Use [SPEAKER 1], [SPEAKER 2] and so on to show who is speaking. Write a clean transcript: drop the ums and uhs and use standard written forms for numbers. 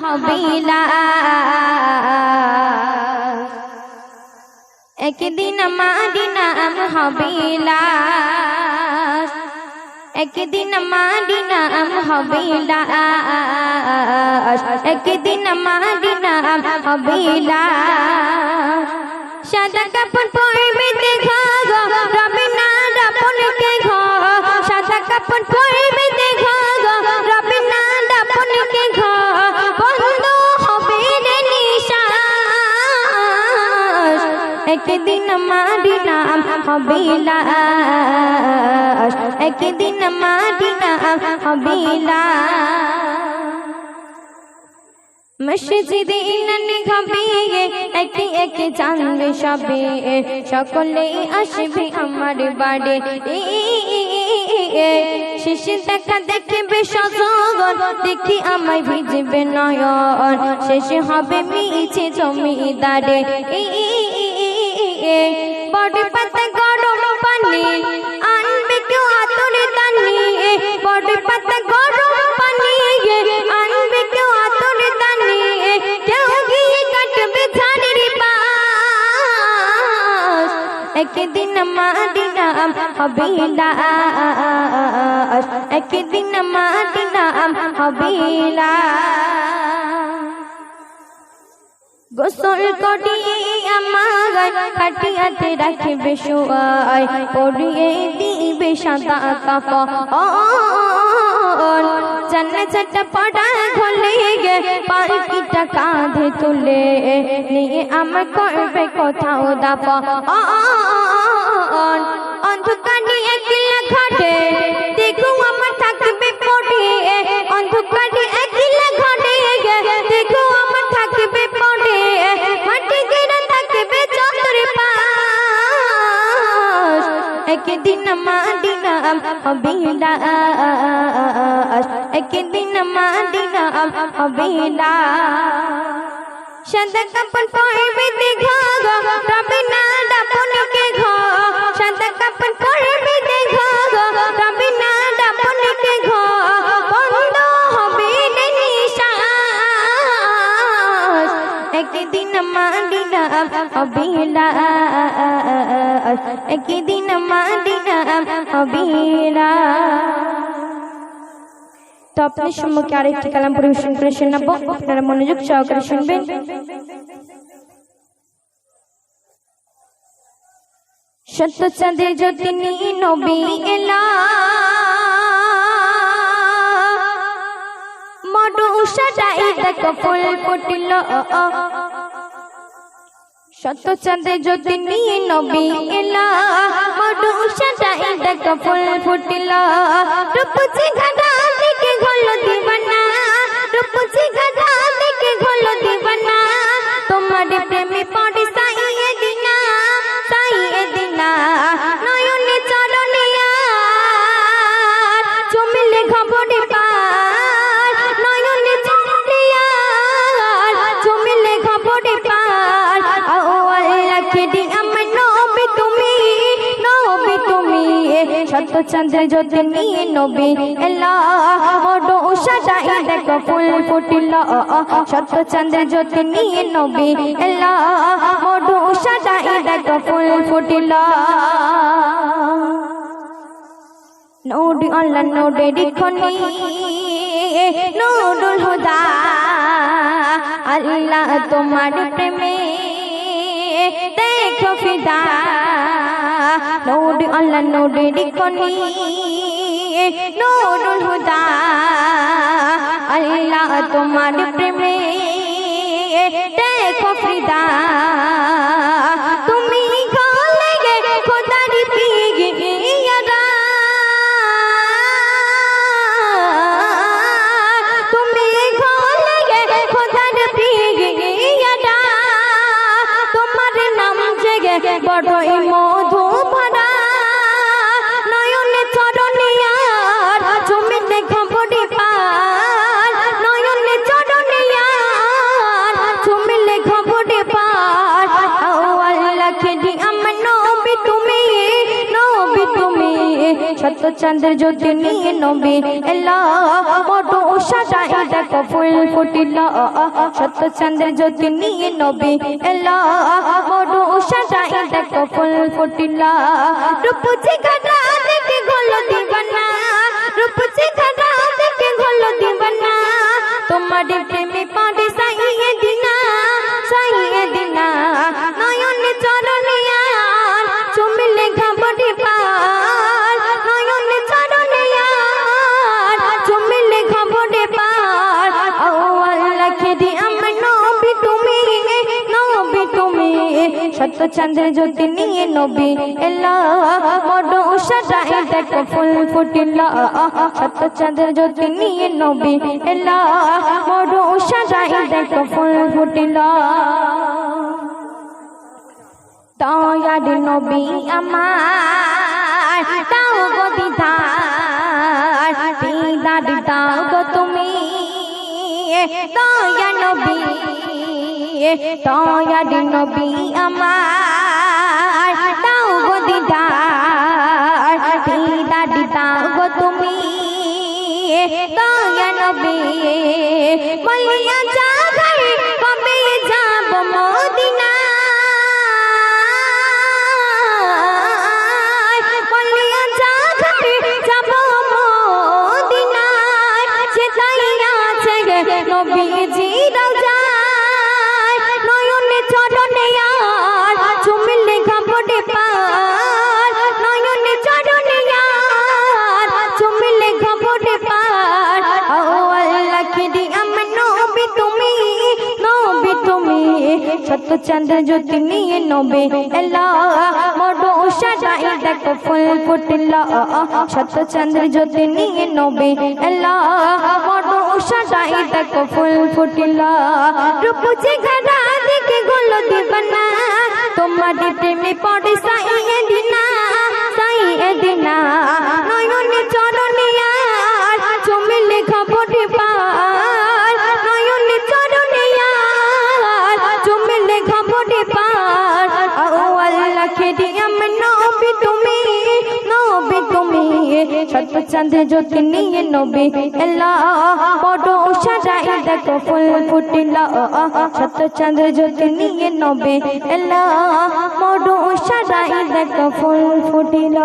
[SPEAKER 1] হবিলা একদিন আমারি নাম হবিলা একদিন আমারি নাম হবিলা একদিন আমারি নাম হবিলা সাদা কাপড় পরবে দেখো গো রবে না রাবণকে ঘো সাদা কাপড় পরবে দেখো গো রবে না রাবণকে ঘো বন্ধ হবে রে নিশ্বাস একদিন আমারি নাম হবিলা একদিন আমারি নাম হবিলা মসজিদে ইনানে ঘাবিয়ে একে একে জানবে সবে সকলে আসবে আমার বাড়ি শেষে দেখা দেখবে সজগণ দেখি আমায় ভিজবে নয়ন শেষে হবে মিছে জমিদারে বড় পাতা গরম পানি আনবে কেউ আতরে দানি বড় পাতা গরম পানি আনবে কেউ আতরে দানি কেউ গিয়ে কাটবে ঝাড়ের পাশ একদিন আমারি নাম হবিলা একদিন আমারি নাম হবিলা গোসল করিয়ে আমার খাটিয়াতে রাখবে শোয়াই পরিয়ে দিবে সাদা কাফন জান্নাতে পড়া ঘলে গে পালকিটা কাঁধে তুলে নিয়ে আমার করবে কোথাও দাফন অন্ধকারে একলা ঘরে দেখো আমার থাকবে পড়ে অন্ধকারে একলা ঘরে দেখো আমার থাকবে পড়ে মাটি গেরা থাকবে চতুর পাশ একদিন আমারি নাম হবিলা একদিন আমারি নাম হবিলা সাদা কাপড় পরবে দেখো গো রবে না রাবণকে ঘো সাদা কাপড় পরবে দেখো গো রবে না রাবণকে ঘো বন্ধ হবে রে নিশ্বাস একদিন আমারি নাম হবিলা একদিন আমারি নাম হবিলা তো আপনার সম্মুখে আরেকটি কালাম পরিবেশন করে শোনাবো আপনারা মনোযোগ সহকারে শুনবেন সত্য চাঁদের জ্যোতি নিয়ে নবী এলা মধু সাজাই দেখো ফুল ফুটিল সত্য চাঁদের জ্যোতি নিয়ে নবী এলা মধু সাজাই দেখো ফুল ফুটিল রূপসী ঘাটা থেকে ঘলো দিবানা রূপসী ঘাটা থেকে ঘলো দিবানা তোমার প্রেমে পড়ে সাইয়ে দিনা নয়নে চরণে চুমিলে খবরে পার নয়নে চরণে চুমিলে খবরে পার ও আল্লাহ কেডি আমার নবী তুমি সত্য চন্দ্র জ্যোতি নিয়ে নবী এলা মধু সাজাই দেখো ফুল ফুটিল সত্য চন্দ্র জ্যোতি নিয়ে নবী এলা মধু সাজাই দেখো ফুল ফুটিল নূরি আল্লাহ নূরের খনি নূরুল হুদা আল্লাহ তোমার প্রেমে দেখো ফিদা নূর আল্লাহ নূরের খনি নূরুল হুদা আল্লাহ তোমার প্রেমে দেখো ফিদা তুমি গলে গে খোদার পিগিয়ারা তুমি গলে গে খোদার পিগিয়ারা তোমার নাম জেগে বড়ই মধু ভরা নয়নে চরণে আর চুমিলে খবরে পার নয়নে চরণে আর চুমিলে খবরে পার চাঁদের জ্যোতি নিয়ে নবী এলা বড় সাজাই দেখো ফুল ফুটিল শত চাঁদের জ্যোতি নিয়ে নবী এলা বড় সাজাই দেখো ফুল ফুটিল রূপ চেহারা দেখে হলো দিবানা রূপ চেহারা দেখে হলো দিবানা তোমার প্রেমে পাড়ে সাইয়ে দিনা নয়ন চরণে আর চুমলে ঘাবড়ে পার নয়ন চরণে আর চুমলে ঘাবড়ে পার ও আল্লাহ খেদি আমি নবী তুমি শত চন্দ্রের জ্যোতি নিয়ে নবী এলা বড় সাজাই দেখো ফুল ফুটিল শত চন্দ্রের জ্যোতি নিয়ে নবী এলা বড় সাজাই দেখো ফুল ফুটিল দয়ার নবী আমার দাও গো দিদার দিদার দাও গো তুমি দয়ার নবী আমার দাও গো দিদার দিদার দাও গো তুমি দয়ার নবী বলিয়া যা ঘরে কবে যাব মদিনা নবীজি রওজায় নয়নে চরণে আর চুমলে ঘাবড়ে পার নয়নে চরণে আর চুমলে ঘাবড়ে পার ও আল্লাহ খেদি আমি নবী তুমি শত চন্দ্র জ্যোতি নিয়ে নবী এলা বড় সাজাই দেখো ফুল ফুটিল শত চন্দ্র জ্যোতি নিয়ে নবী এলা বড় সাজাই দেখো ফুল ফুটিল রূপ চেহারা দেখে হলো দিবানা তোমার প্রেমে পড়ে সাইয়ে দিনা নয়নে চরণে আর চুমলে ঘাবড়ে পার নয়নে চরণে আর চুমলে ঘাবড়ে পার ও আল্লাহ খেদি আমি নবী তুমি শত চাঁদের জ্যোতি নিয়ে নবী এলা বড় সাজাই দেখো ফুল ফুটিল শত চাঁদের জ্যোতি নিয়ে নবী এলা বড় সাজাই দেখো ফুল ফুটিল